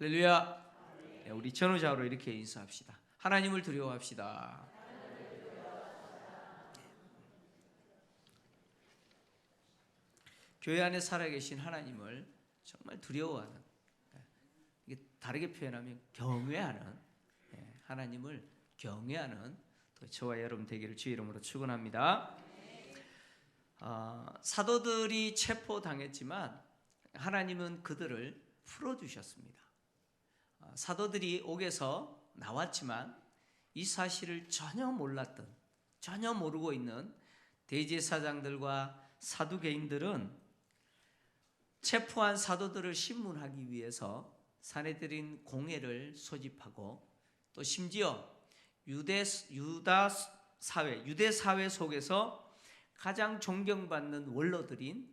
할렐루야. 네, 우리 전우자로 이렇게 인사합시다. 하나님을 두려워합시다. 교회 안에 살아계신 하나님을 정말 두려워하는, 이게 다르게 표현하면 경외하는, 하나님을 경외하는 저와 여러분 되기를 주의 이름으로 축원합니다. 사도들이 체포당했지만 하나님은 그들을 풀어주셨습니다. 사도들이 옥에서 나왔지만 이 사실을 전혀 몰랐던, 전혀 모르고 있는 대제사장들과 사두개인들은 체포한 사도들을 신문하기 위해서 사내들인 공회를 소집하고 또 심지어 유대 사회 속에서 가장 존경받는 원로들인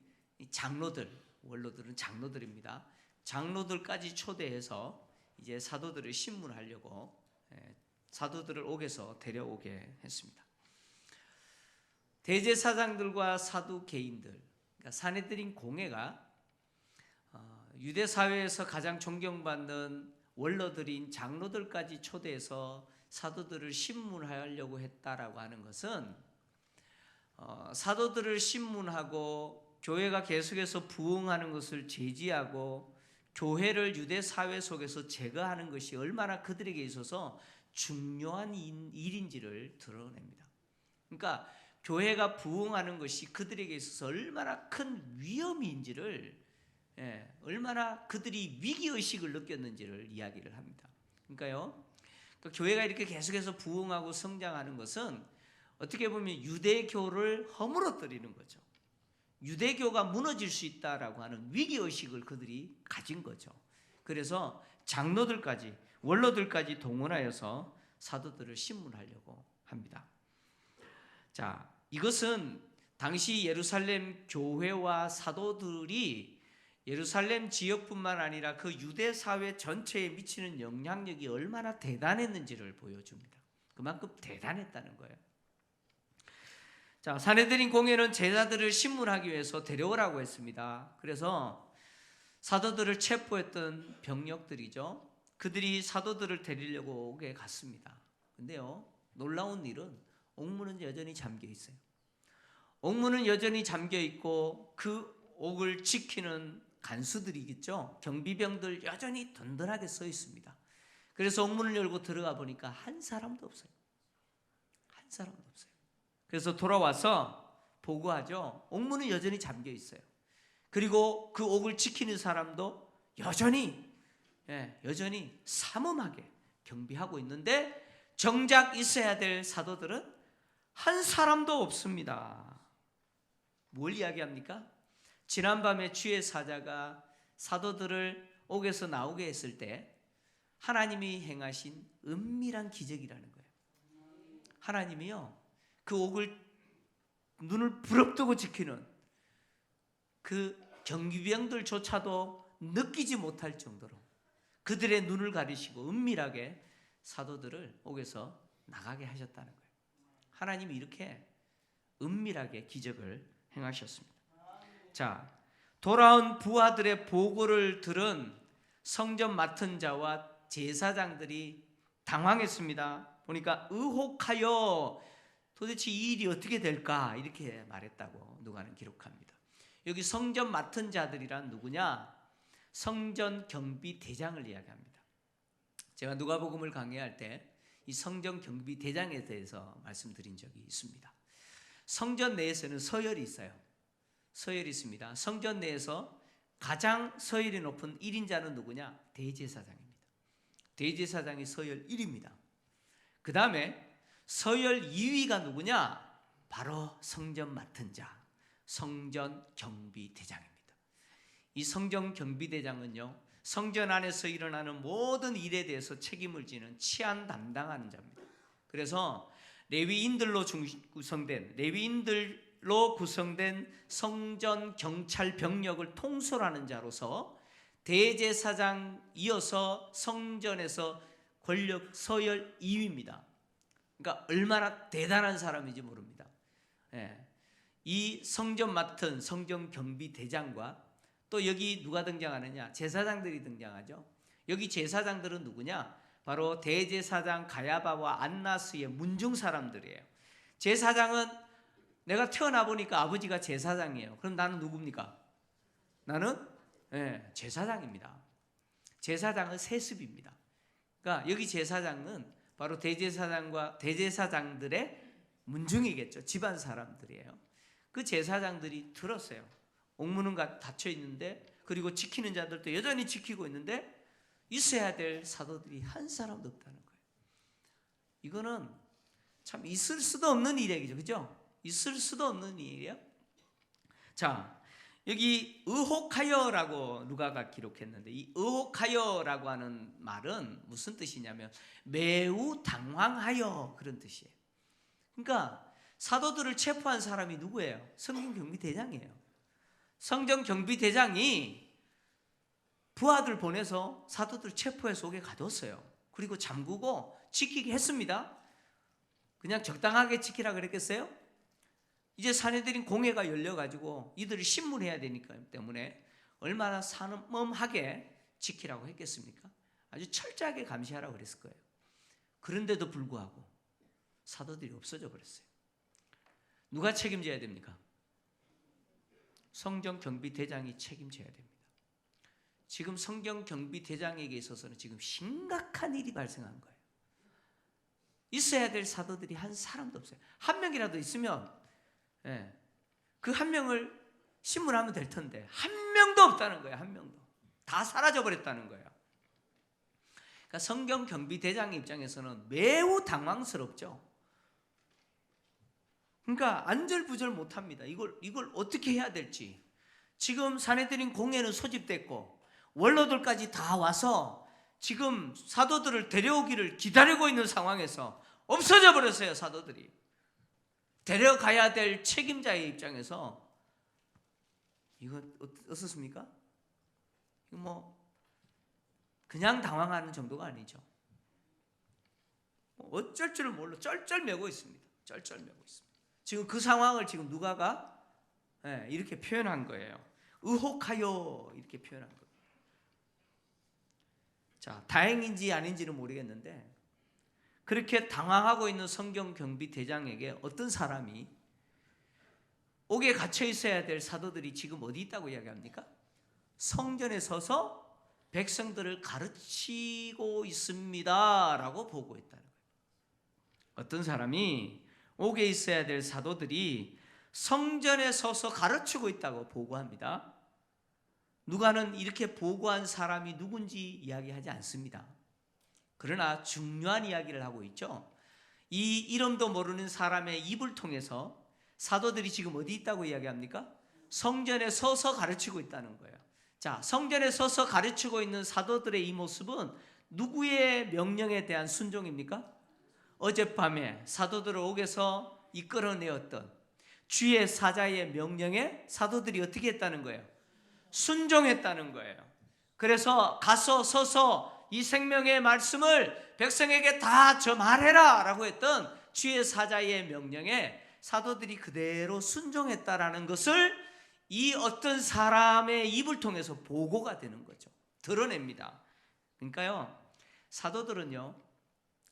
원로들은 장로들입니다. 장로들까지 초대해서 이제 사도들을 신문하려고 사도들을 옥에서 데려오게 했습니다. 대제사장들과 사두개인들, 그러니까 사내들인 공회가 유대 사회에서 가장 존경받는 원로들인 장로들까지 초대해서 사도들을 신문하려고 했다라고 하는 것은 사도들을 신문하고 교회가 계속해서 부흥하는 것을 제지하고 교회를 유대 사회 속에서 제거하는 것이 얼마나 그들에게 있어서 중요한 일인지를 드러냅니다. 그러니까 교회가 부흥하는 것이 그들에게 있어서 얼마나 큰 위험인지를, 얼마나 그들이 위기의식을 느꼈는지를 이야기를 합니다. 그러니까요, 교회가 이렇게 계속해서 부흥하고 성장하는 것은 어떻게 보면 유대교를 허물어뜨리는 거죠. 유대교가 무너질 수 있다라고 하는 위기의식을 그들이 가진 거죠. 그래서 장로들까지, 원로들까지 동원하여서 사도들을 신문하려고 합니다. 자, 이것은 당시 예루살렘 교회와 사도들이 예루살렘 지역뿐만 아니라 그 유대 사회 전체에 미치는 영향력이 얼마나 대단했는지를 보여줍니다. 그만큼 대단했다는 거예요. 자, 사내들인 공회는 제자들을 신문하기 위해서 데려오라고 했습니다. 그래서 사도들을 체포했던 병력들이죠. 그들이 사도들을 데리려고 옥에 갔습니다. 근데요, 놀라운 일은 옥문은 여전히 잠겨 있어요. 옥문은 여전히 잠겨 있고 그 옥을 지키는 간수들이겠죠. 경비병들 여전히 든든하게 서 있습니다. 그래서 옥문을 열고 들어가 보니까 한 사람도 없어요. 한 사람도 없어요. 그래서 돌아와서 보고하죠. 옥문은 여전히 잠겨 있어요. 그리고 그 옥을 지키는 사람도 여전히 삼엄하게 경비하고 있는데 정작 있어야 될 사도들은 한 사람도 없습니다. 뭘 이야기합니까? 지난밤에 주의 사자가 사도들을 옥에서 나오게 했을 때 하나님이 행하신 은밀한 기적이라는 거예요. 하나님이요, 그 옥을 눈을 부릅뜨고 지키는 그 경비병들조차도 느끼지 못할 정도로 그들의 눈을 가리시고 은밀하게 사도들을 옥에서 나가게 하셨다는 거예요. 하나님이 이렇게 은밀하게 기적을 행하셨습니다. 자, 돌아온 부하들의 보고를 들은 성전 맡은 자와 제사장들이 당황했습니다. 보니까 의혹하여 도대체 이 일이 어떻게 될까 이렇게 말했다고 누가는 기록합니다. 여기 성전 맡은 자들이란 누구냐? 성전 경비 대장을 이야기합니다. 제가 누가복음을 강의할 때 이 성전 경비 대장에 대해서 말씀드린 적이 있습니다. 성전 내에서는 서열이 있어요. 서열이 있습니다. 성전 내에서 가장 서열이 높은 1인자는 누구냐? 대제사장입니다. 대제사장이 서열 1입니다. 그 다음에 서열 2위가 누구냐? 바로 성전 맡은 자, 성전 경비대장입니다. 이 성전 경비대장은요, 성전 안에서 일어나는 모든 일에 대해서 책임을 지는 치안 담당하는 자입니다. 그래서 레위인들로 구성된 성전 경찰 병력을 통솔하는 자로서 대제사장 이어서 성전에서 권력 서열 2위입니다. 그러니까 얼마나 대단한 사람인지 모릅니다. 이 성전 맡은 성전 경비 대장과 또 여기 누가 등장하느냐? 제사장들이 등장하죠. 여기 제사장들은 누구냐? 바로 대제사장 가야바와 안나스의 문중 사람들이에요. 제사장은 내가 태어나 보니까 아버지가 제사장이에요. 그럼 나는 누굽니까? 나는 제사장입니다. 제사장은 세습입니다. 그러니까 여기 제사장은 바로 대제사장과 대제사장들의 문중이겠죠. 집안 사람들이에요. 그 제사장들이 들었어요. 옥문은 닫혀 있는데, 그리고 지키는 자들도 여전히 지키고 있는데 있어야 될 사도들이 한 사람도 없다는 거예요. 이거는 참 있을 수도 없는 일이죠. 그죠? 있을 수도 없는 일이에요. 자, 여기 의혹하여라고 누가가 기록했는데, 이 의혹하여라고 하는 말은 무슨 뜻이냐면 매우 당황하여, 그런 뜻이에요. 그러니까 사도들을 체포한 사람이 누구예요? 성경경비대장이에요. 성전경비대장이 부하들 보내서 사도들 체포해서 옥에 가뒀어요. 그리고 잠그고 지키게 했습니다. 그냥 적당하게 지키라 그랬겠어요? 이제 사내들인 공회가 열려가지고 이들을 신문해야 되니까 때문에 얼마나 산엄하게 지키라고 했겠습니까? 아주 철저하게 감시하라고 그랬을 거예요. 그런데도 불구하고 사도들이 없어져 버렸어요. 누가 책임져야 됩니까? 성전경비대장이 책임져야 됩니다. 지금 성전경비대장에게 있어서는 지금 심각한 일이 발생한 거예요. 있어야 될 사도들이 한 사람도 없어요. 한 명이라도 있으면 그 한 명을 신문하면 될 텐데 한 명도 없다는 거예요. 한 명도. 다 사라져 버렸다는 거예요. 그러니까 성전경비대장의 입장에서는 매우 당황스럽죠. 그러니까 안절부절 못합니다. 이걸 어떻게 해야 될지. 지금 사내들인 공회는 소집됐고 원로들까지 다 와서 지금 사도들을 데려오기를 기다리고 있는 상황에서 없어져 버렸어요. 사도들이. 데려가야 될 책임자의 입장에서 이거 어떻습니까? 이거 뭐 그냥 당황하는 정도가 아니죠. 어쩔 줄을 몰라 쩔쩔매고 있습니다. 쩔쩔매고 있습니다. 지금 그 상황을 지금 누가가 이렇게 표현한 거예요. 의혹하여 이렇게 표현한 거예요. 자, 다행인지 아닌지는 모르겠는데 그렇게 당황하고 있는 성전경비대장에게 어떤 사람이 옥에 갇혀 있어야 될 사도들이 지금 어디 있다고 이야기합니까? 성전에 서서 백성들을 가르치고 있습니다 라고 보고했다는 거예요. 어떤 사람이 옥에 있어야 될 사도들이 성전에 서서 가르치고 있다고 보고합니다. 누가는 이렇게 보고한 사람이 누군지 이야기하지 않습니다. 그러나 중요한 이야기를 하고 있죠. 이 이름도 모르는 사람의 입을 통해서 사도들이 지금 어디 있다고 이야기합니까? 성전에 서서 가르치고 있다는 거예요. 자, 성전에 서서 가르치고 있는 사도들의 이 모습은 누구의 명령에 대한 순종입니까? 어젯밤에 사도들을 옥에서 이끌어내었던 주의 사자의 명령에 사도들이 어떻게 했다는 거예요? 순종했다는 거예요. 그래서 가서 서서 이 생명의 말씀을 백성에게 다 전하라 라고 했던 주의 사자의 명령에 사도들이 그대로 순종했다라는 것을 이 어떤 사람의 입을 통해서 보고가 되는 거죠. 드러냅니다. 그러니까요, 사도들은요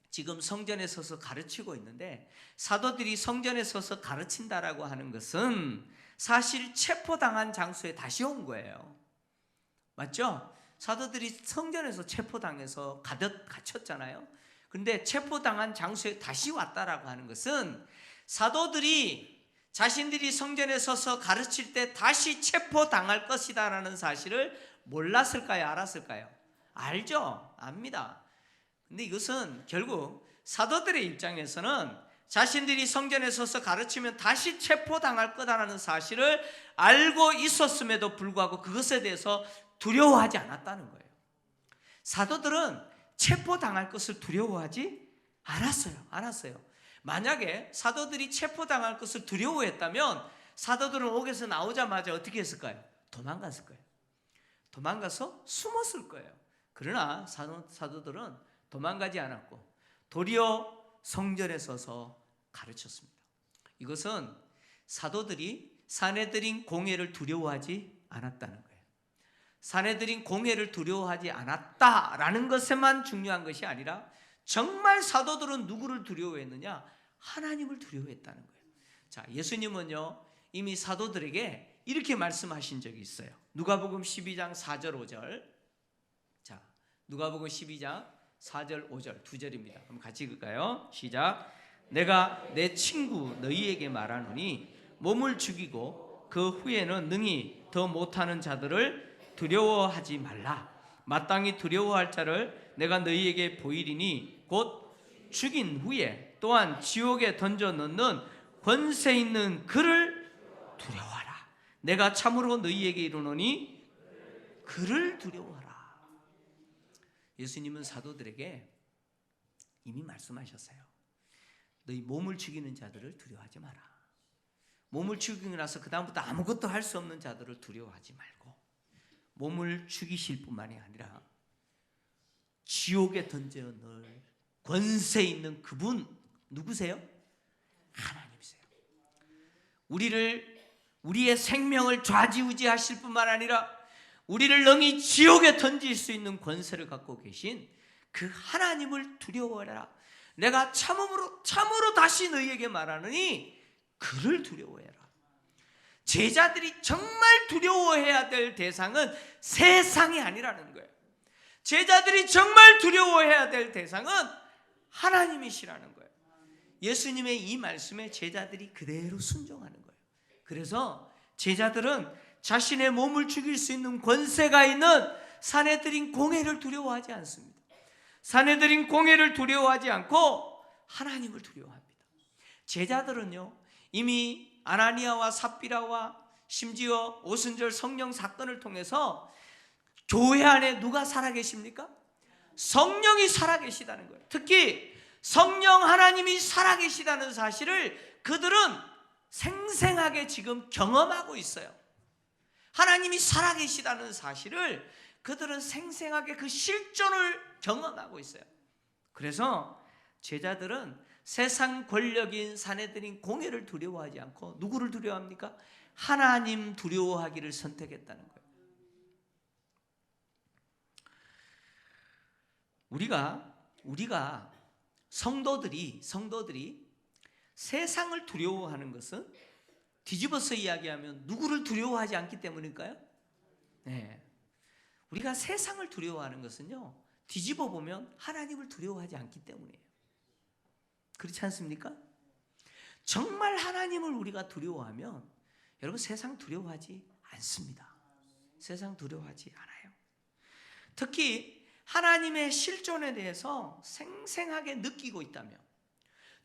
지금 성전에 서서 가르치고 있는데, 사도들이 성전에 서서 가르친다라고 하는 것은 사실 체포당한 장소에 다시 온 거예요. 맞죠? 사도들이 성전에서 체포당해서 갇혔잖아요. 그런데 체포당한 장소에 다시 왔다라고 하는 것은 사도들이 자신들이 성전에 서서 가르칠 때 다시 체포당할 것이다라는 사실을 몰랐을까요? 알았을까요? 알죠? 압니다. 근데 이것은 결국 사도들의 입장에서는 자신들이 성전에 서서 가르치면 다시 체포당할 거다라는 사실을 알고 있었음에도 불구하고 그것에 대해서 두려워하지 않았다는 거예요. 사도들은 체포당할 것을 두려워하지 않았어요. 만약에 사도들이 체포당할 것을 두려워했다면 사도들은 옥에서 나오자마자 어떻게 했을까요? 도망갔을 거예요. 도망가서 숨었을 거예요. 그러나 사도들은 도망가지 않았고 도리어 성전에 서서 가르쳤습니다. 이것은 사도들이 사내들인 공회를 두려워하지 않았다는 거예요. 사내들인 공회를 두려워하지 않았다라는 것에만 중요한 것이 아니라 정말 사도들은 누구를 두려워했느냐? 하나님을 두려워했다는 거예요. 자, 예수님은요 이미 사도들에게 이렇게 말씀하신 적이 있어요. 누가복음 12장 4절 5절. 자, 누가복음 12장 4절 5절 두 절입니다. 한번 같이 읽을까요? 시작. 내가 내 친구 너희에게 말하노니 몸을 죽이고 그 후에는 능히 더 못하는 자들을 두려워하지 말라. 마땅히 두려워할 자를 내가 너희에게 보이리니 곧 죽인 후에 또한 지옥에 던져 넣는 권세 있는 그를 두려워하라. 내가 참으로 너희에게 이르노니 그를 두려워하라. 예수님은 사도들에게 이미 말씀하셨어요. 너희 몸을 죽이는 자들을 두려워하지 마라. 몸을 죽이고 나서 그 다음부터 아무것도 할 수 없는 자들을 두려워하지 말고 몸을 죽이실 뿐만이 아니라 지옥에 던져 넣을 권세 있는 그분 누구세요? 하나님이세요. 우리의 생명을 좌지우지하실 뿐만 아니라 우리를 능히 지옥에 던질 수 있는 권세를 갖고 계신 그 하나님을 두려워해라. 내가 참으로 다시 너희에게 말하느니 그를 두려워해라. 제자들이 정말 두려워해야 될 대상은 세상이 아니라는 거예요. 제자들이 정말 두려워해야 될 대상은 하나님이시라는 거예요. 예수님의 이 말씀에 제자들이 그대로 순종하는 거예요. 그래서 제자들은 자신의 몸을 죽일 수 있는 권세가 있는 사내들인 공회를 두려워하지 않습니다. 사내들인 공회를 두려워하지 않고 하나님을 두려워합니다. 제자들은요 이미 아나니아와 삽비라와 심지어 오순절 성령 사건을 통해서 교회 안에 누가 살아계십니까? 성령이 살아계시다는 거예요. 특히 성령 하나님이 살아계시다는 사실을 그들은 생생하게 지금 경험하고 있어요. 하나님이 살아계시다는 사실을 그들은 생생하게 그 실존을 경험하고 있어요. 그래서 제자들은 세상 권력인 사내들인 공회를 두려워하지 않고 누구를 두려워합니까? 하나님 두려워하기를 선택했다는 거예요. 우리가 성도들이 세상을 두려워하는 것은 뒤집어서 이야기하면 누구를 두려워하지 않기 때문일까요? 네. 우리가 세상을 두려워하는 것은요 뒤집어 보면 하나님을 두려워하지 않기 때문이에요. 그렇지 않습니까? 정말 하나님을 우리가 두려워하면 여러분 세상 두려워하지 않습니다. 세상 두려워하지 않아요. 특히 하나님의 실존에 대해서 생생하게 느끼고 있다면,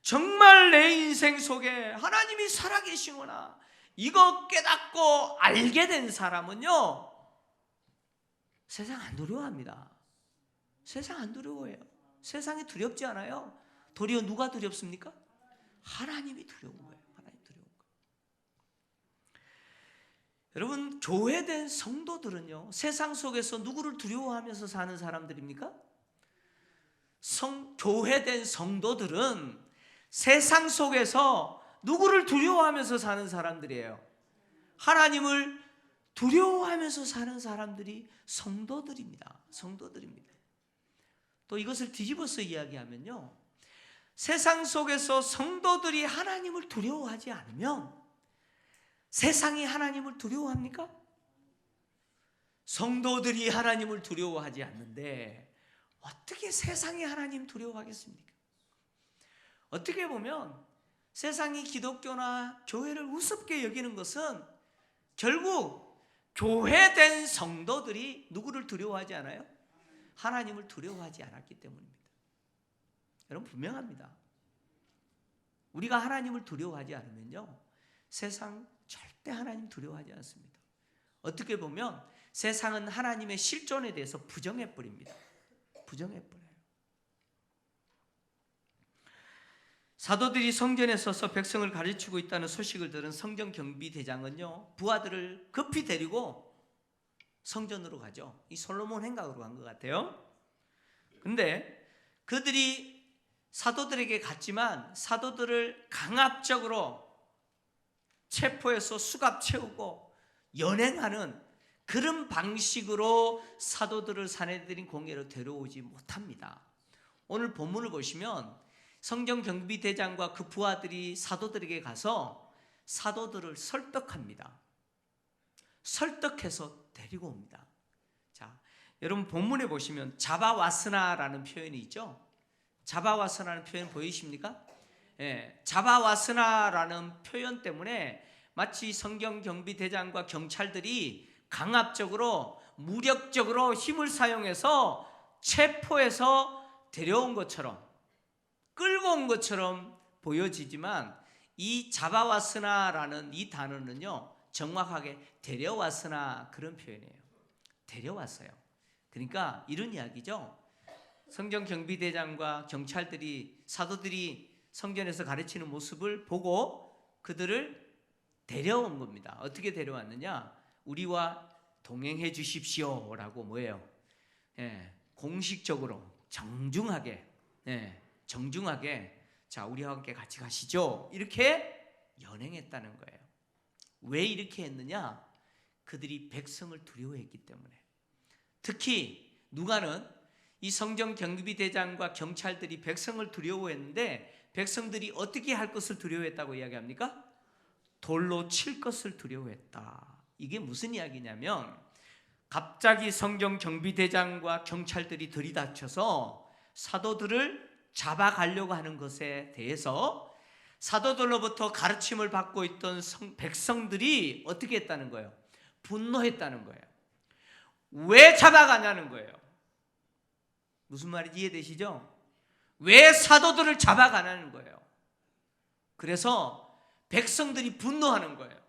정말 내 인생 속에 하나님이 살아계시구나 이거 깨닫고 알게 된 사람은요 세상 안 두려워합니다. 세상 안 두려워해요. 세상이 두렵지 않아요. 도리어 누가 두렵습니까? 하나님이 두려운 거예요. 하나님 두려운 거예요. 여러분 교회된 성도들은요 세상 속에서 누구를 두려워하면서 사는 사람들입니까? 교회된 성도들은 세상 속에서 누구를 두려워하면서 사는 사람들이에요? 하나님을 두려워하면서 사는 사람들이 성도들입니다. 성도들입니다. 또 이것을 뒤집어서 이야기하면요 세상 속에서 성도들이 하나님을 두려워하지 않으면 세상이 하나님을 두려워합니까? 성도들이 하나님을 두려워하지 않는데 어떻게 세상이 하나님 두려워하겠습니까? 어떻게 보면 세상이 기독교나 교회를 우습게 여기는 것은 결국 교회된 성도들이 누구를 두려워하지 않아요? 하나님을 두려워하지 않았기 때문입니다. 여러분 분명합니다. 우리가 하나님을 두려워하지 않으면요 세상 절대 하나님 두려워하지 않습니다. 어떻게 보면 세상은 하나님의 실존에 대해서 부정해버립니다. 부정해버려요. 사도들이 성전에 서서 백성을 가르치고 있다는 소식을 들은 성전경비대장은요 부하들을 급히 데리고 성전으로 가죠. 이 솔로몬 행각으로 간 것 같아요. 근데 그들이 사도들에게 갔지만 사도들을 강압적으로 체포해서 수갑 채우고 연행하는 그런 방식으로 사도들을 사내들인 공예로 데려오지 못합니다. 오늘 본문을 보시면 성전 경비대장과 그 부하들이 사도들에게 가서 사도들을 설득합니다. 설득해서 데리고 옵니다. 자, 여러분 본문에 보시면 잡아왔으나라는 표현이 있죠. 잡아왔으나라는 표현 보이십니까? 예, 잡아왔으나라는 표현 때문에 마치 성경 경비대장과 경찰들이 강압적으로 무력적으로 힘을 사용해서 체포해서 데려온 것처럼, 끌고 온 것처럼 보여지지만 이 잡아왔으나라는 이 단어는요 정확하게 데려왔으나 그런 표현이에요. 데려왔어요. 그러니까 이런 이야기죠. 성전 경비대장과 경찰들이 사도들이 성전에서 가르치는 모습을 보고 그들을 데려온 겁니다. 어떻게 데려왔느냐? 우리와 동행해 주십시오 라고 뭐예요? 공식적으로 정중하게, 정중하게 자 우리와 함께 같이 가시죠 이렇게 연행했다는 거예요. 왜 이렇게 했느냐? 그들이 백성을 두려워했기 때문에. 특히 누가는 이 성전 경비대장과 경찰들이 백성을 두려워했는데 백성들이 어떻게 할 것을 두려워했다고 이야기합니까? 돌로 칠 것을 두려워했다. 이게 무슨 이야기냐면 갑자기 성전 경비대장과 경찰들이 들이닥쳐서 사도들을 잡아가려고 하는 것에 대해서 사도들로부터 가르침을 받고 있던 백성들이 어떻게 했다는 거예요? 분노했다는 거예요. 왜 잡아가냐는 거예요. 무슨 말인지 이해되시죠? 왜 사도들을 잡아가냐는 거예요. 그래서 백성들이 분노하는 거예요.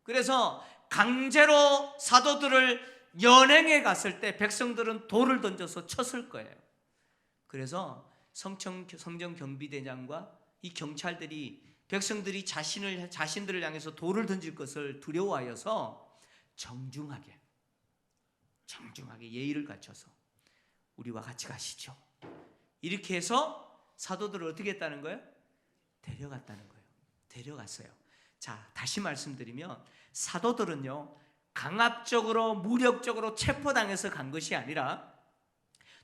그래서 강제로 사도들을 연행해 갔을 때 백성들은 돌을 던져서 쳤을 거예요. 그래서 성전 경비대장과 이 경찰들이 백성들이 자신들을 향해서 돌을 던질 것을 두려워하여서 정중하게 예의를 갖춰서 우리와 같이 가시죠. 이렇게 해서 사도들을 어떻게 했다는 거예요? 데려갔다는 거예요. 데려갔어요. 자, 다시 말씀드리면 사도들은요 강압적으로 무력적으로 체포당해서 간 것이 아니라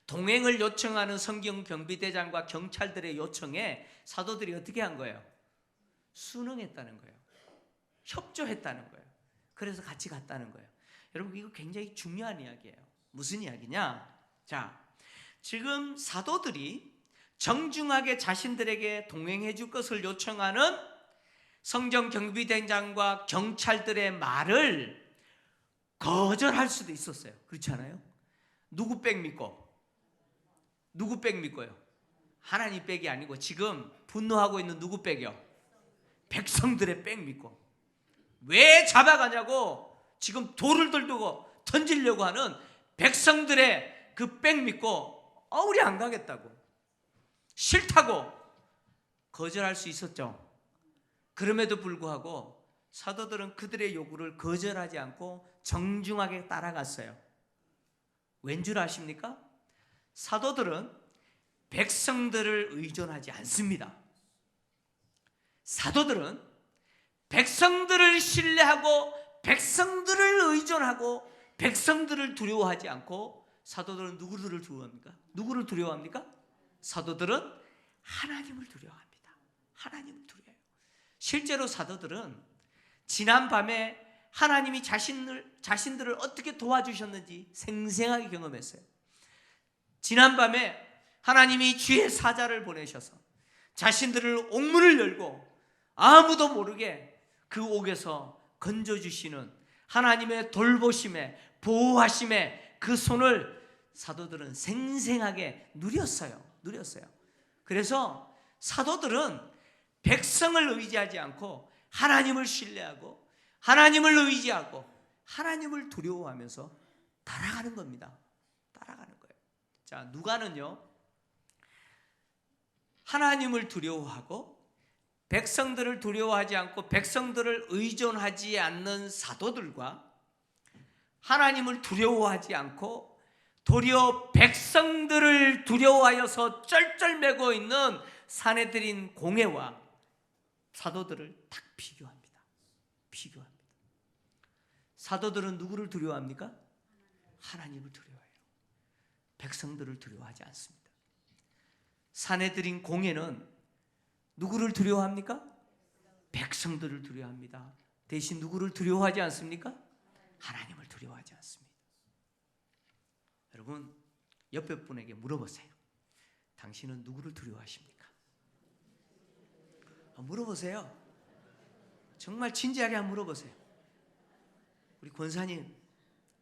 동행을 요청하는 성경 경비대장과 경찰들의 요청에 사도들이 어떻게 한 거예요? 순응했다는 거예요. 협조했다는 거예요. 그래서 같이 갔다는 거예요. 여러분 이거 굉장히 중요한 이야기예요. 무슨 이야기냐? 자, 지금 사도들이 정중하게 자신들에게 동행해 줄 것을 요청하는 성전 경비대장과 경찰들의 말을 거절할 수도 있었어요. 그렇지 않아요? 누구 백 믿고? 누구 백 믿고요? 하나님 백이 아니고 지금 분노하고 있는 누구 백이요? 백성들의 백 믿고. 왜 잡아가냐고 지금 돌을 들고 던지려고 하는 백성들의 그 백 믿고 우리 안 가겠다고, 싫다고 거절할 수 있었죠. 그럼에도 불구하고 사도들은 그들의 요구를 거절하지 않고 정중하게 따라갔어요. 왠 줄 아십니까? 사도들은 백성들을 의존하지 않습니다. 사도들은 백성들을 신뢰하고 백성들을 의존하고 백성들을 두려워하지 않고 사도들은 누구를 두려워합니까? 누구를 두려워합니까? 사도들은 하나님을 두려워합니다. 하나님을 두려워해요. 실제로 사도들은 지난 밤에 하나님이 자신들을 어떻게 도와주셨는지 생생하게 경험했어요. 지난 밤에 하나님이 주의 사자를 보내셔서 자신들을 옥문을 열고 아무도 모르게 그 옥에서 건져주시는 하나님의 돌보심에 보호하심에 그 손을 사도들은 생생하게 누렸어요. 그래서 사도들은 백성을 의지하지 않고 하나님을 신뢰하고 하나님을 의지하고 하나님을 두려워하면서 따라가는 겁니다. 따라가는 거예요. 자, 누가는요 하나님을 두려워하고 백성들을 두려워하지 않고 백성들을 의존하지 않는 사도들과 하나님을 두려워하지 않고 도리어 백성들을 두려워하여서 쩔쩔매고 있는 사내들인 공회와 사도들을 딱 비교합니다. 사도들은 누구를 두려워합니까? 하나님을 두려워해요. 백성들을 두려워하지 않습니다. 산에 들인 공회는 누구를 두려워합니까? 백성들을 두려워합니다. 대신 누구를 두려워하지 않습니까? 하나님을 두려워하지 않습니다. 여러분, 옆에 분에게 물어보세요. 당신은 누구를 두려워하십니까? 물어보세요. 정말 진지하게 한번 물어보세요. 우리 권사님,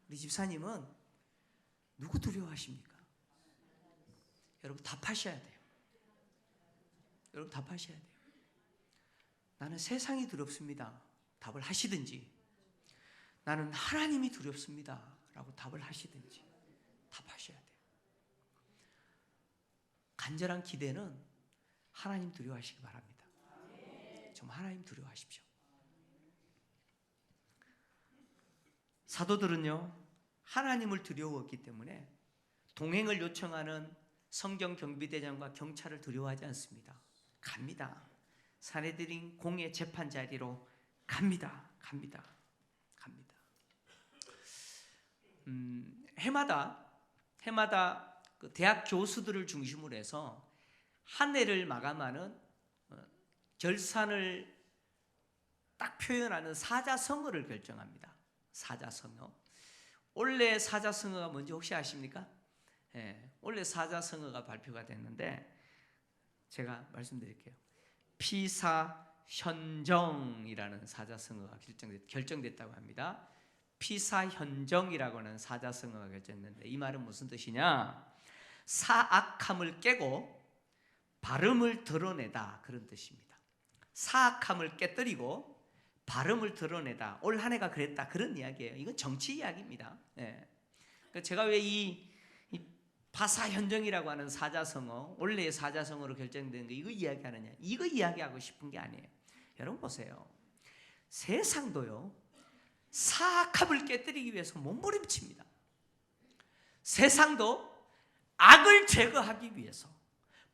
우리 집사님은 누구 두려워하십니까? 여러분 답하셔야 돼요. 여러분 답하셔야 돼요. 나는 세상이 두렵습니다. 답을 하시든지, 나는 하나님이 두렵습니다. 라고 답을 하시든지 답하셔야 돼요. 간절한 기대는 하나님 두려워하시기 바랍니다. 정말 하나님 두려워하십시오. 사도들은요, 하나님을 두려워했기 때문에 동행을 요청하는 성경 경비대장과 경찰을 두려워하지 않습니다. 갑니다. 사내들인 공의 재판 자리로 갑니다. 해마다 그 대학 교수들을 중심으로 해서 한 해를 마감하는 결산을 딱 표현하는 사자성어를 결정합니다. 사자성어. 원래 사자성어가 뭔지 혹시 아십니까? 원래 사자성어가 발표가 됐는데 제가 말씀드릴게요. 피사현정이라는 사자성어가 결정됐다고 합니다. 피사현정이라고 하는 사자성어가 결정됐는데 이 말은 무슨 뜻이냐? 사악함을 깨고 발음을 드러내다, 그런 뜻입니다. 사악함을 깨뜨리고 발음을 드러내다. 올 한 해가 그랬다, 그런 이야기예요. 이건 정치 이야기입니다. 그러니까 제가 왜 이 파사현정이라고 하는 사자성어, 원래의 사자성어로 결정된 거 이거 이야기하느냐? 이거 이야기하고 싶은 게 아니에요. 여러분 보세요. 세상도요, 사악함을 깨뜨리기 위해서 몸부림칩니다. 세상도 악을 제거하기 위해서,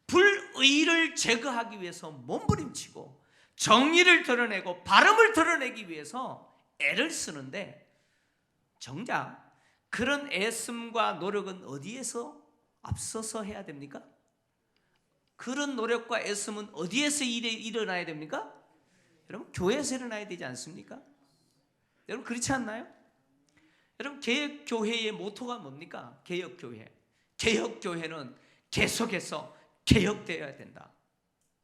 불의를 제거하기 위해서 몸부림치고 정의를 드러내고 발음을 드러내기 위해서 애를 쓰는데, 정작 그런 애씀과 노력은 어디에서 앞서서 해야 됩니까? 그런 노력과 애씀은 어디에서 일어나야 됩니까? 여러분, 교회에서 일어나야 되지 않습니까? 여러분, 그렇지 않나요? 여러분, 개혁교회의 모토가 뭡니까? 개혁교회. 개혁교회는 계속해서 개혁되어야 된다.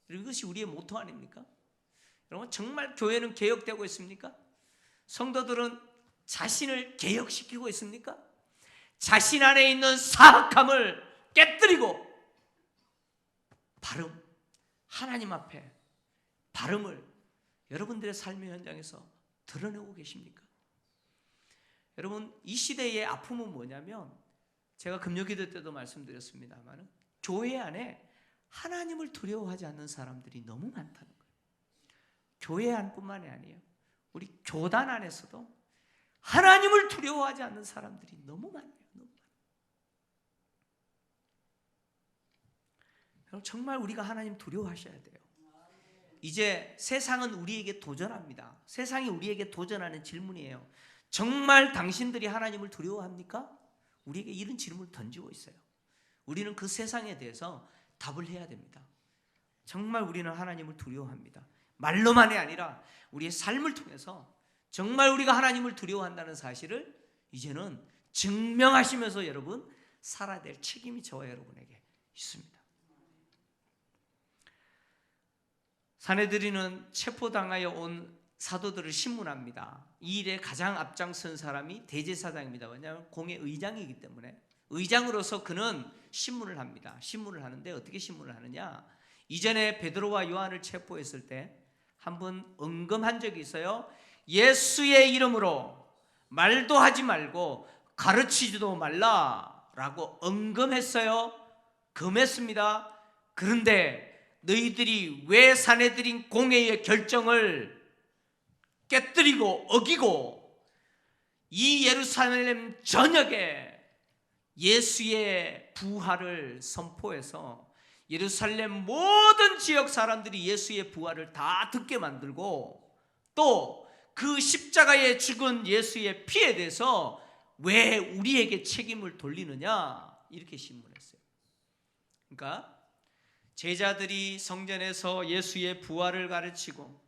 이것이 우리의 모토 아닙니까? 여러분, 정말 교회는 개혁되고 있습니까? 성도들은 자신을 개혁시키고 있습니까? 자신 안에 있는 사악함을 깨뜨리고 발음, 하나님 앞에 발음을 여러분들의 삶의 현장에서 드러내고 계십니까? 여러분, 이 시대의 아픔은 뭐냐면, 제가 금요기도 때도 말씀드렸습니다만, 교회 안에 하나님을 두려워하지 않는 사람들이 너무 많다는 거예요. 교회 안뿐만이 아니에요. 우리 교단 안에서도 하나님을 두려워하지 않는 사람들이 너무 많아요. 정말 우리가 하나님 두려워하셔야 돼요. 이제 세상은 우리에게 도전합니다. 세상이 우리에게 도전하는 질문이에요. 정말 당신들이 하나님을 두려워합니까? 우리에게 이런 질문을 던지고 있어요. 우리는 그 세상에 대해서 답을 해야 됩니다. 정말 우리는 하나님을 두려워합니다. 말로만이 아니라 우리의 삶을 통해서 정말 우리가 하나님을 두려워한다는 사실을 이제는 증명하시면서 여러분 살아야 될 책임이 저와 여러분에게 있습니다. 사내들이는 체포당하여 온 사도들을 신문합니다. 이 일에 가장 앞장선 사람이 대제사장입니다. 왜냐하면 공의 의장이기 때문에 의장으로서 그는 신문을 합니다. 신문을 하는데 어떻게 신문을 하느냐? 이전에 베드로와 요한을 체포했을 때 한 번 언급한 적이 있어요. 예수의 이름으로 말도 하지 말고 가르치지도 말라라고 언급했어요. 금했습니다. 그런데 너희들이 왜 사내들인 공회의 결정을 깨뜨리고 어기고 이 예루살렘 전역에 예수의 부활을 선포해서 예루살렘 모든 지역 사람들이 예수의 부활을 다 듣게 만들고 또 그 십자가에 죽은 예수의 피에 대해서 왜 우리에게 책임을 돌리느냐 이렇게 신문했어요. 그러니까 제자들이 성전에서 예수의 부활을 가르치고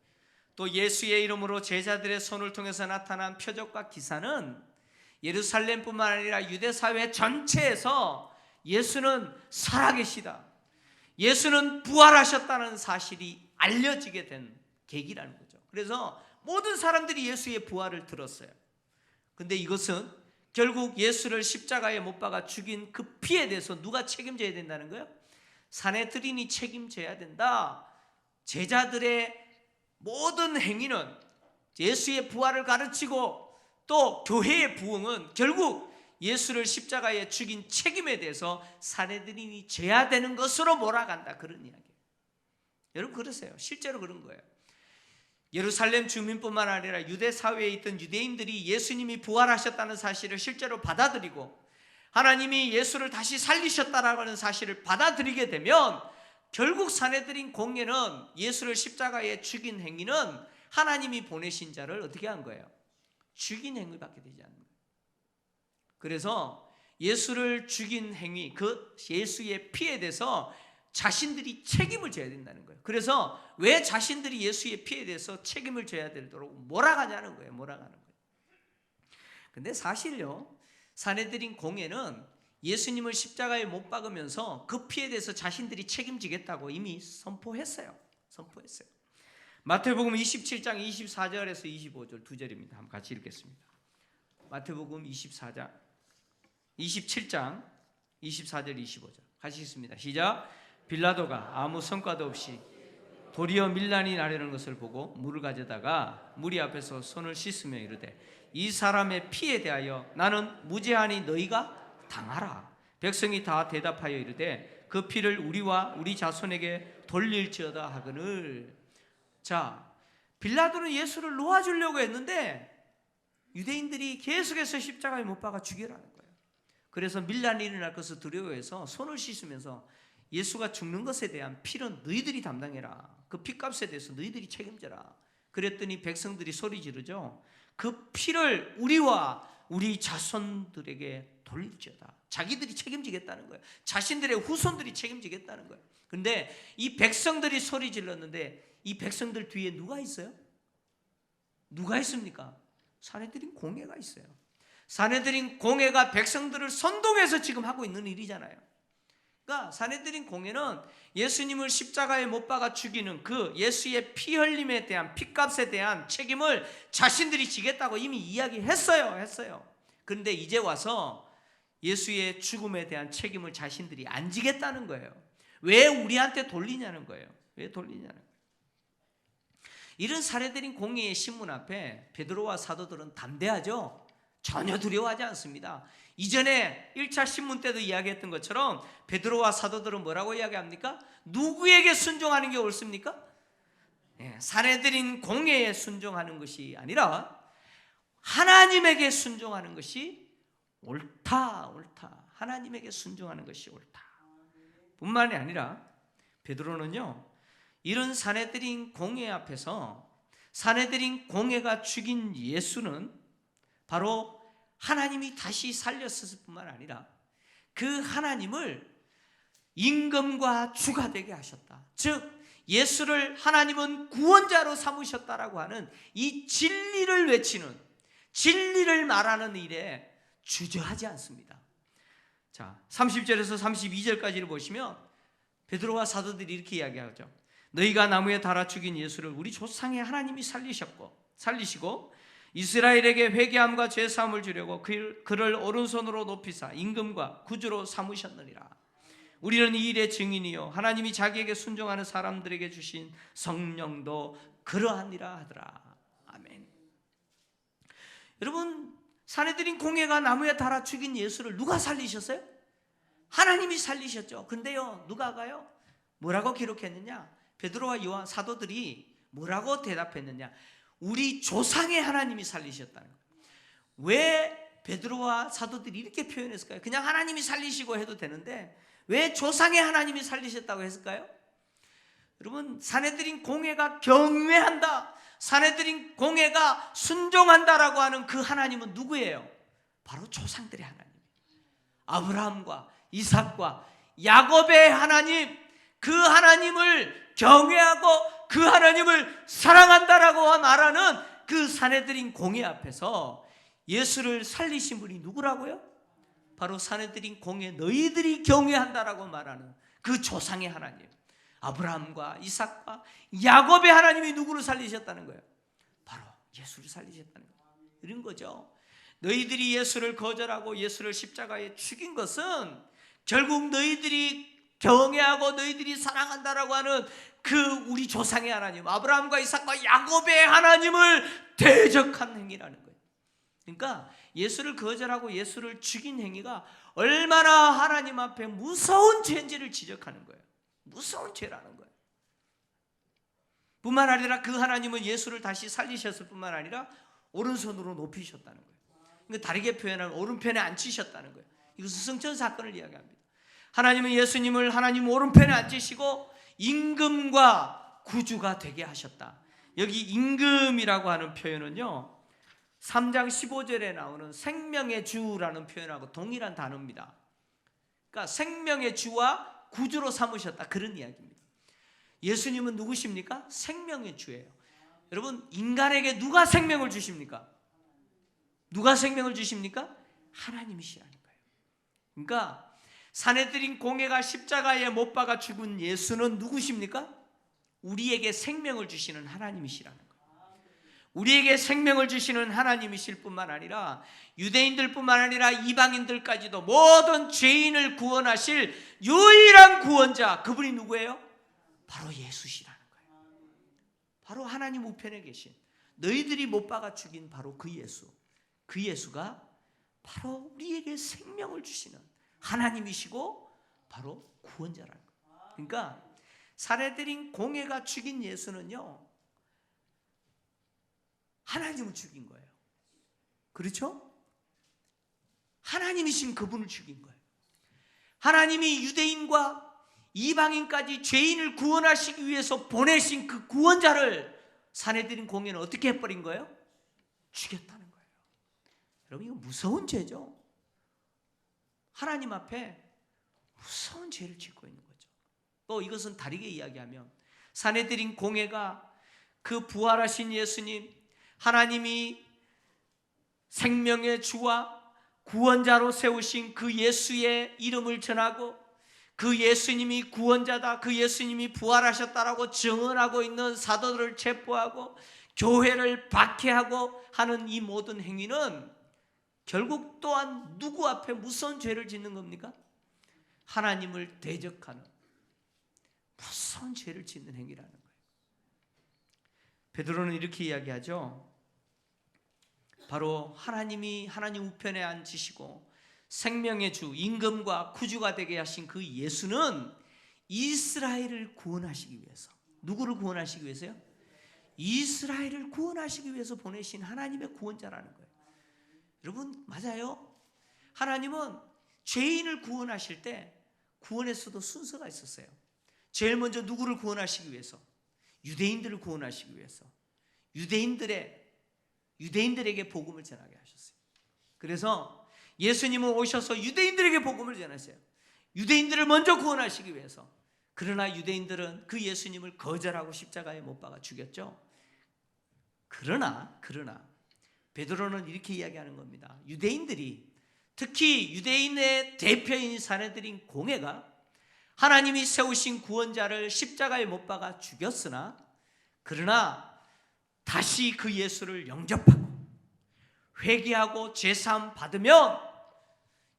또 예수의 이름으로 제자들의 손을 통해서 나타난 표적과 기사는 예루살렘뿐만 아니라 유대 사회 전체에서 예수는 살아계시다, 예수는 부활하셨다는 사실이 알려지게 된 계기라는 거죠. 그래서 모든 사람들이 예수의 부활을 들었어요. 근데 이것은 결국 예수를 십자가에 못 박아 죽인 그 피에 대해서 누가 책임져야 된다는 거예요? 산헤드린이 책임져야 된다. 제자들의 모든 행위는, 예수의 부활을 가르치고 또 교회의 부흥은 결국 예수를 십자가에 죽인 책임에 대해서 산헤드린이 져야 되는 것으로 몰아간다, 그런 이야기예요. 여러분 그러세요. 실제로 그런 거예요. 예루살렘 주민뿐만 아니라 유대 사회에 있던 유대인들이 예수님이 부활하셨다는 사실을 실제로 받아들이고 하나님이 예수를 다시 살리셨다라고 하는 사실을 받아들이게 되면 결국 산헤드린 공회는 예수를 십자가에 죽인 행위는 하나님이 보내신 자를 어떻게 한 거예요? 죽인 행위밖에 되지 않는 거예요. 그래서 예수를 죽인 행위, 그 예수의 피에 대해서 자신들이 책임을 져야 된다는 거예요. 그래서 왜 자신들이 예수의 피에 대해서 책임을 져야 되도록 몰아가냐는 거예요. 몰아가는 거예요. 근데 사실요, 산헤드린 공회는 예수님을 십자가에 못 박으면서 그 피에 대해서 자신들이 책임지겠다고 이미 선포했어요. 마태복음 27장 24절에서 25절 두 절입니다. 한번 같이 읽겠습니다. 마태복음 27장 24절 25절 같이 읽습니다. 시작. 빌라도가 아무 성과도 없이 도리어 밀란이 나려는 것을 보고 물을 가져다가 무리 앞에서 손을 씻으며 이르되 이 사람의 피에 대하여 나는 무죄하니 너희가 당하라. 백성이 다 대답하여 이르되 그 피를 우리와 우리 자손에게 돌릴지어다 하거늘. 자, 빌라도는 예수를 놓아주려고 했는데 유대인들이 계속해서 십자가에 못 박아 죽이라는 거예요. 그래서 밀란이 일어날 것을 두려워해서 손을 씻으면서 예수가 죽는 것에 대한 피는 너희들이 담당해라. 그 피값에 대해서 너희들이 책임져라. 그랬더니 백성들이 소리 지르죠. 그 피를 우리와 우리 자손들에게 돌릴지어다. 자기들이 책임지겠다는 거예요. 자신들의 후손들이 책임지겠다는 거예요. 그런데 이 백성들이 소리 질렀는데 이 백성들 뒤에 누가 있어요? 누가 있습니까? 산헤드린 공회가 있어요. 산헤드린 공회가 백성들을 선동해서 지금 하고 있는 일이잖아요. 그러니까 산헤드린 공회는 예수님을 십자가에 못 박아 죽이는 그 예수의 피 흘림에 대한 피값에 대한 책임을 자신들이 지겠다고 이미 이야기했어요. 그런데 이제 와서 예수의 죽음에 대한 책임을 자신들이 안 지겠다는 거예요. 왜 우리한테 돌리냐는 거예요. 왜 돌리냐는 거예요. 이런 산헤드린 공회의 신문 앞에 베드로와 사도들은 담대하죠. 전혀 두려워하지 않습니다. 이전에 1차 신문 때도 이야기했던 것처럼 베드로와 사도들은 뭐라고 이야기합니까? 누구에게 순종하는 게 옳습니까? 산헤드린 공회에 순종하는 것이 아니라 하나님에게 순종하는 것이 옳다. 하나님에게 순종하는 것이 옳다. 뿐만이 아니라 베드로는요, 이런 산헤드린 공회 앞에서 산헤드린 공회가 죽인 예수는 바로 하나님이 다시 살렸을 뿐만 아니라 그 하나님을 임금과 주가 되게 하셨다. 즉 예수를 하나님은 구원자로 삼으셨다라고 하는 이 진리를 외치는, 진리를 말하는 일에 주저하지 않습니다. 자, 30절에서 32절까지를 보시면 베드로와 사도들이 이렇게 이야기하죠. 너희가 나무에 달아 죽인 예수를 우리 조상의 하나님이 살리시고 이스라엘에게 회개함과 죄사함을 주려고 그를 오른손으로 높이사 임금과 구주로 삼으셨느니라. 우리는 이 일의 증인이요 하나님이 자기에게 순종하는 사람들에게 주신 성령도 그러하니라 하더라. 아멘. 여러분, 산헤드린 공회가 나무에 달아 죽인 예수를 누가 살리셨어요? 하나님이 살리셨죠. 근데요, 누가가요? 뭐라고 기록했느냐? 베드로와 요한 사도들이 뭐라고 대답했느냐? 우리 조상의 하나님이 살리셨다는 거예요. 왜 베드로와 사도들이 이렇게 표현했을까요? 그냥 하나님이 살리시고 해도 되는데 왜 조상의 하나님이 살리셨다고 했을까요? 여러분, 산헤드린 공회가 경외한다, 산헤드린 공회가 순종한다라고 하는 그 하나님은 누구예요? 바로 조상들의 하나님, 아브라함과 이삭과 야곱의 하나님, 그 하나님을 경외하고 그 하나님을 사랑한다라고 말하는 그 산헤드린 공회 앞에서 예수를 살리신 분이 누구라고요? 바로 산헤드린 공회, 너희들이 경외한다라고 말하는 그 조상의 하나님, 아브라함과 이삭과 야곱의 하나님이 누구를 살리셨다는 거예요? 바로 예수를 살리셨다는 거예요. 이런 거죠. 너희들이 예수를 거절하고 예수를 십자가에 죽인 것은 결국 너희들이 경외하고 너희들이 사랑한다라고 하는 그 우리 조상의 하나님, 아브라함과 이삭과 야곱의 하나님을 대적한 행위라는 거예요. 그러니까 예수를 거절하고 예수를 죽인 행위가 얼마나 하나님 앞에 무서운 죄인지를 지적하는 거예요. 무서운 죄라는 거예요. 뿐만 아니라 그 하나님은 예수를 다시 살리셨을 뿐만 아니라 오른손으로 높이셨다는 거예요. 그러니까 다르게 표현하면 오른편에 앉히셨다는 거예요. 이것은 승천 사건을 이야기합니다. 하나님은 예수님을 하나님 오른편에 앉히시고 임금과 구주가 되게 하셨다. 여기 임금이라고 하는 표현은요, 3장 15절에 나오는 생명의 주라는 표현하고 동일한 단어입니다. 그러니까 생명의 주와 구주로 삼으셨다, 그런 이야기입니다. 예수님은 누구십니까? 생명의 주예요. 여러분, 인간에게 누가 생명을 주십니까? 누가 생명을 주십니까? 하나님이시라는 거예요. 그러니까 산헤드린 공회가 십자가에 못 박아 죽은 예수는 누구십니까? 우리에게 생명을 주시는 하나님이시라는 거예요. 우리에게 생명을 주시는 하나님이실 뿐만 아니라 유대인들뿐만 아니라 이방인들까지도 모든 죄인을 구원하실 유일한 구원자, 그분이 누구예요? 바로 예수시라는 거예요. 바로 하나님 우편에 계신, 너희들이 못 박아 죽인 바로 그 예수, 그 예수가 바로 우리에게 생명을 주시는 하나님이시고 바로 구원자라는 거예요. 그러니까 산헤드린 공회가 죽인 예수는요, 하나님을 죽인 거예요. 그렇죠? 하나님이신 그분을 죽인 거예요. 하나님이 유대인과 이방인까지 죄인을 구원하시기 위해서 보내신 그 구원자를 산헤드린 공회는 어떻게 해버린 거예요? 죽였다는 거예요. 여러분, 이거 무서운 죄죠. 하나님 앞에 무서운 죄를 짓고 있는 거죠. 또 이것은 다르게 이야기하면 산헤드린 공회가 그 부활하신 예수님, 하나님이 생명의 주와 구원자로 세우신 그 예수의 이름을 전하고 그 예수님이 구원자다, 그 예수님이 부활하셨다라고 증언하고 있는 사도들을 체포하고 교회를 박해하고 하는 이 모든 행위는 결국 또한 누구 앞에 무서운 죄를 짓는 겁니까? 하나님을 대적하는 무서운 죄를 짓는 행위라는 거예요. 베드로는 이렇게 이야기하죠. 바로 하나님이 하나님 우편에 앉으시고 생명의 주, 임금과 구주가 되게 하신 그 예수는 이스라엘을 구원하시기 위해서, 누구를 구원하시기 위해서요? 이스라엘을 구원하시기 위해서 보내신 하나님의 구원자라는 거예요. 여러분, 맞아요. 하나님은 죄인을 구원하실 때 구원에서도 순서가 있었어요. 제일 먼저 누구를 구원하시기 위해서? 유대인들을 구원하시기 위해서 유대인들에게 복음을 전하게 하셨어요. 그래서 예수님은 오셔서 유대인들에게 복음을 전하세요. 유대인들을 먼저 구원하시기 위해서. 그러나 유대인들은 그 예수님을 거절하고 십자가에 못 박아 죽였죠. 그러나 베드로는 이렇게 이야기하는 겁니다. 유대인들이, 특히 유대인의 대표인 산헤드린 공회가 하나님이 세우신 구원자를 십자가에 못 박아 죽였으나, 그러나 다시 그 예수를 영접하고 회개하고 제사함 받으면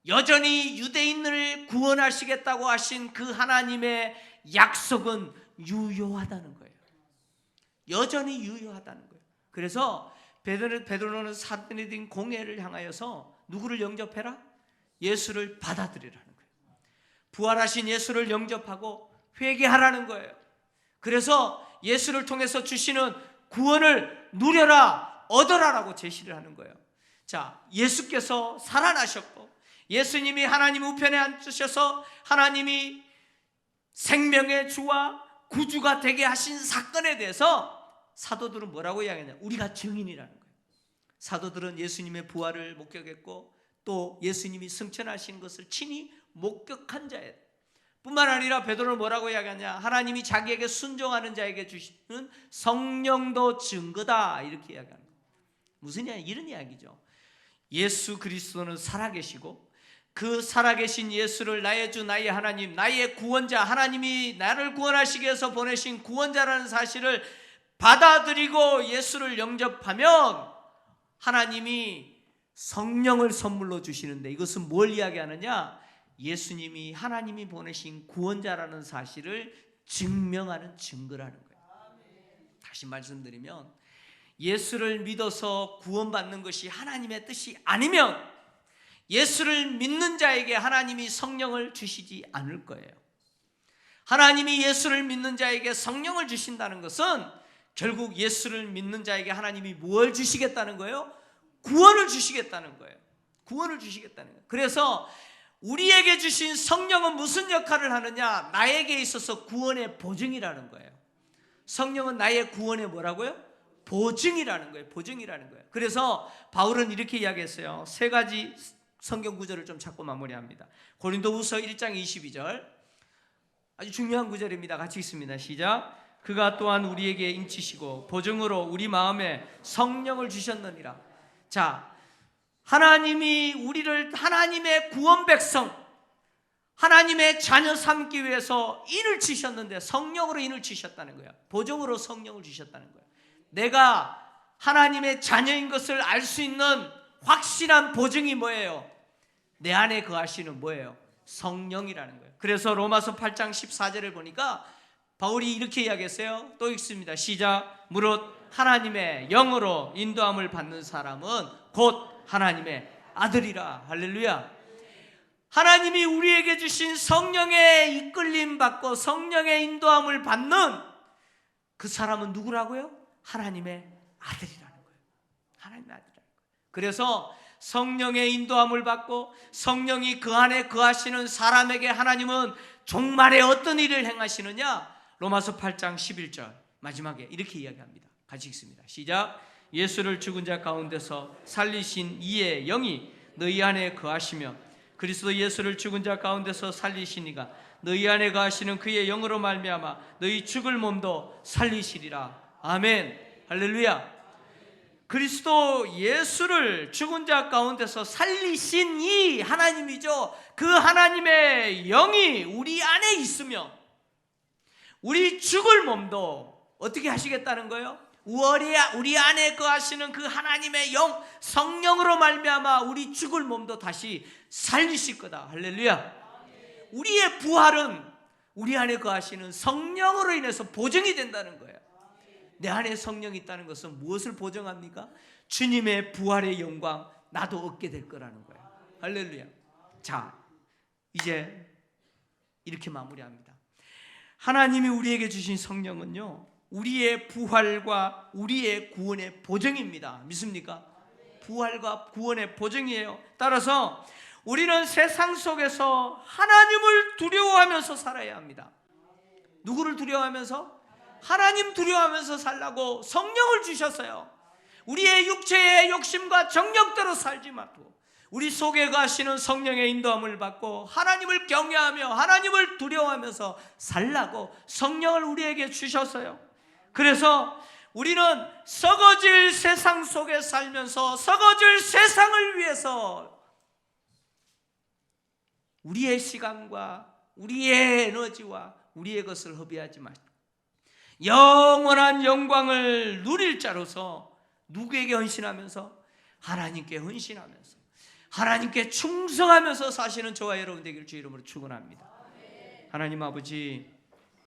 여전히 유대인을 구원하시겠다고 하신 그 하나님의 약속은 유효하다는 거예요. 여전히 유효하다는 거예요. 그래서 베드로는 산헤드린 공회를 향하여서 누구를 영접해라? 예수를 받아들이라는 거예요. 부활하신 예수를 영접하고 회개하라는 거예요. 그래서 예수를 통해서 주시는 구원을 누려라, 얻어라라고 제시를 하는 거예요. 자, 예수께서 살아나셨고 예수님이 하나님 우편에 앉으셔서 하나님이 생명의 주와 구주가 되게 하신 사건에 대해서 사도들은 뭐라고 이야기하냐? 우리가 증인이라는 거예요. 사도들은 예수님의 부활을 목격했고 또 예수님이 승천하신 것을 친히 목격한 자예요. 뿐만 아니라 베드로는 뭐라고 이야기하냐? 하나님이 자기에게 순종하는 자에게 주시는 성령도 증거다, 이렇게 이야기합니다. 무슨 이야기? 이런 이야기죠. 예수 그리스도는 살아계시고 그 살아계신 예수를 나의 주, 나의 하나님, 나의 구원자, 하나님이 나를 구원하시기 위해서 보내신 구원자라는 사실을 받아들이고 예수를 영접하면 하나님이 성령을 선물로 주시는데, 이것은 뭘 이야기하느냐? 예수님이 하나님이 보내신 구원자라는 사실을 증명하는 증거라는 거예요. 다시 말씀드리면 예수를 믿어서 구원받는 것이 하나님의 뜻이 아니면 예수를 믿는 자에게 하나님이 성령을 주시지 않을 거예요. 하나님이 예수를 믿는 자에게 성령을 주신다는 것은 결국 예수를 믿는 자에게 하나님이 뭘 주시겠다는 거예요? 구원을 주시겠다는 거예요. 구원을 주시겠다는 거예요. 그래서 우리에게 주신 성령은 무슨 역할을 하느냐? 나에게 있어서 구원의 보증이라는 거예요. 성령은 나의 구원의 뭐라고요? 보증이라는 거예요. 보증이라는 거예요. 그래서 바울은 이렇게 이야기했어요. 세 가지 성경 구절을 좀 찾고 마무리합니다. 고린도후서 1장 22절, 아주 중요한 구절입니다. 같이 읽습니다. 시작. 그가 또한 우리에게 인치시고 보증으로 우리 마음에 성령을 주셨느니라. 자, 하나님이 우리를 하나님의 구원 백성, 하나님의 자녀 삼기 위해서 인을 치셨는데 성령으로 인을 치셨다는 거예요. 보증으로 성령을 주셨다는 거예요. 내가 하나님의 자녀인 것을 알 수 있는 확실한 보증이 뭐예요? 내 안에 거하시는 뭐예요? 성령이라는 거예요. 그래서 로마서 8장 14절을 보니까 바울이 이렇게 이야기했어요. 또 읽습니다. 시작. 무릇 하나님의 영으로 인도함을 받는 사람은 곧 하나님의 아들이라. 할렐루야. 하나님이 우리에게 주신 성령의 이끌림 받고 성령의 인도함을 받는 그 사람은 누구라고요? 하나님의 아들이라는 거예요. 하나님의 아들이라는 거예요. 그래서 성령의 인도함을 받고 성령이 그 안에 거하시는 사람에게 하나님은 종말에 어떤 일을 행하시느냐? 로마서 8장 11절 마지막에 이렇게 이야기합니다. 같이 읽습니다. 시작. 예수를 죽은 자 가운데서 살리신 이의 영이 너희 안에 거하시며 그리스도 예수를 죽은 자 가운데서 살리신 이가 너희 안에 거하시는 그의 영으로 말미암아 너희 죽을 몸도 살리시리라. 아멘. 할렐루야. 그리스도 예수를 죽은 자 가운데서 살리신 이 하나님이죠. 그 하나님의 영이 우리 안에 있으면 우리 죽을 몸도 어떻게 하시겠다는 거예요? 우리 안에 거하시는 그 하나님의 영, 성령으로 말미암아 우리 죽을 몸도 다시 살리실 거다. 할렐루야. 우리의 부활은 우리 안에 거하시는 성령으로 인해서 보증이 된다는 거예요. 내 안에 성령이 있다는 것은 무엇을 보증합니까? 주님의 부활의 영광 나도 얻게 될 거라는 거예요. 할렐루야. 자, 이제 이렇게 마무리합니다. 하나님이 우리에게 주신 성령은요, 우리의 부활과 우리의 구원의 보증입니다. 믿습니까? 부활과 구원의 보증이에요. 따라서 우리는 세상 속에서 하나님을 두려워하면서 살아야 합니다. 누구를 두려워하면서? 하나님 두려워하면서 살라고 성령을 주셨어요. 우리의 육체의 욕심과 정욕대로 살지 말고 우리 속에 가시는 성령의 인도함을 받고 하나님을 경외하며 하나님을 두려워하면서 살라고 성령을 우리에게 주셨어요. 그래서 우리는 썩어질 세상 속에 살면서 썩어질 세상을 위해서 우리의 시간과 우리의 에너지와 우리의 것을 허비하지 마시고 영원한 영광을 누릴 자로서 누구에게 헌신하면서? 하나님께 헌신하면서 하나님께 충성하면서 사시는 저와 여러분 되기를 주 이름으로 축원합니다. 하나님 아버지,